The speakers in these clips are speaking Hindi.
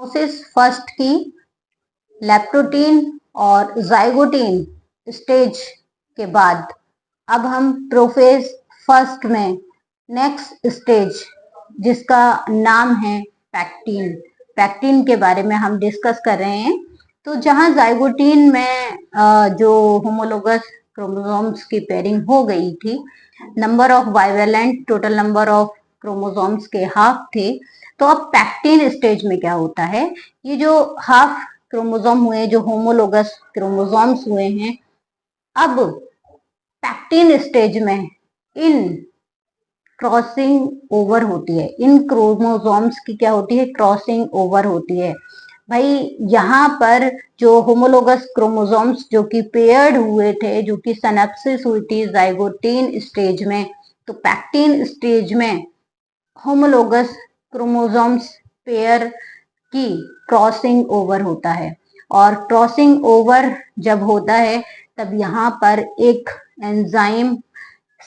प्रोसेस फर्स्ट की लैप्टोटीन और जाइगोटीन स्टेज के बाद अब हम प्रोफेज फर्स्ट में नेक्स्ट स्टेज जिसका नाम है पैक्टीन, पैक्टीन के बारे में हम डिस्कस कर रहे हैं। तो जहां जाइगोटीन में जो होमोलोगस क्रोमोसोम्स की पेयरिंग हो गई थी, number of bivalent total number of chromosomes के हाफ थे, तो अब पैक्टीन स्टेज में क्या होता है, ये जो हाफ क्रोमोसोम हुए, जो होमोलोगस क्रोमोसोम्स हुए हैं, अब पैक्टीन स्टेज में इन क्रॉसिंग ओवर होती है, इन क्रोमोसोम्स की क्या होती है, क्रॉसिंग ओवर होती है। भाई यहाँ पर जो होमोलोगस क्रोमोसोम्स जो कि पेयर्ड हुए थे, जो कि सिनेप्सिस हुई थी जाइगोटीन स्टेज में, तो पैक्टीन स्टेज में होमोलोगस क्रोमोसोम्स पेयर की क्रॉसिंग ओवर होता है। और क्रॉसिंग ओवर जब होता है तब यहाँ पर एक एंजाइम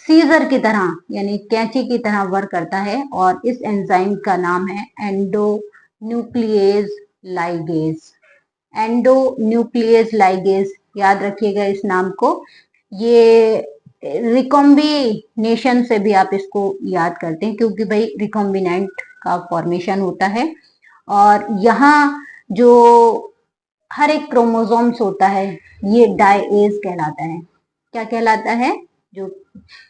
सीजर की तरह यानी कैंची की तरह वर्क करता है, और इस एंजाइम का नाम है एंडोन्यूक्लिएज लाइगेज। एंडोन्यूक्लिएज लाइगेज, याद रखिएगा इस नाम को। ये रिकॉम्बिनेशन से भी आप इसको याद करते हैं, क्योंकि भाई रिकॉम्बिनेंट का फॉर्मेशन होता है। और यहाँ जो हर एक क्रोमोसोम्स होता है ये डाइएज कहलाता है। क्या कहलाता है? जो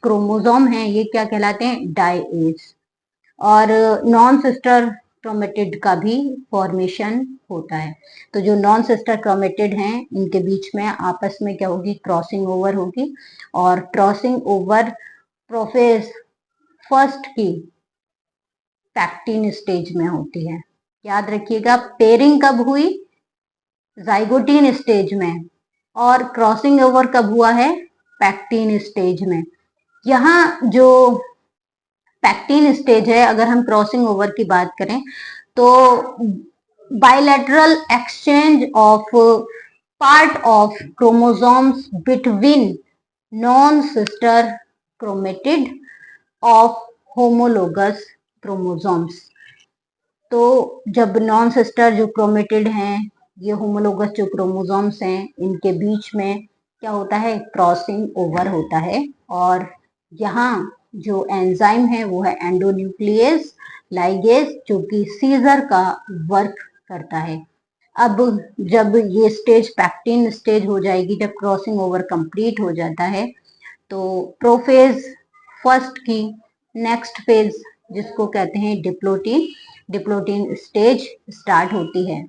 क्रोमोसोम है ये क्या कहलाते हैं? डाइएज। और नॉन सिस्टर क्रोमेटिड का भी फॉर्मेशन होता है। तो जो नॉन सिस्टर क्रोमेटिड हैं इनके बीच में आपस में क्या होगी? क्रॉसिंग ओवर होगी। और क्रॉसिंग ओवर प्रोफेज फर्स्ट की पैक्टीन स्टेज में होती है। याद रखिएगा, पेयरिंग कब हुई? जाइगोटीन स्टेज में। और क्रॉसिंग ओवर कब हुआ है? पैक्टीन स्टेज में। यहाँ जो पैक्टीन स्टेज है, अगर हम क्रॉसिंग ओवर की बात करें तो bilateral exchange of part of chromosomes between non sister chromatid of homologous chromosomes. तो जब नॉन सिस्टर जो क्रोमेटिड हैं, ये होमोलोगस जो क्रोमोसोम्स हैं, इनके बीच में क्या होता है? क्रॉसिंग ओवर होता है। और यहाँ जो एंजाइम है वो है एंडोन्यूक्लिएज लाइगेज, जो कि सीजर का वर्क करता है। अब जब ये स्टेज पैक्टीन स्टेज हो जाएगी, जब क्रॉसिंग ओवर कंप्लीट हो जाता है, तो प्रोफेज फर्स्ट की नेक्स्ट फेज जिसको कहते हैं डिप्लोटीन, डिप्लोटीन स्टेज स्टार्ट होती है।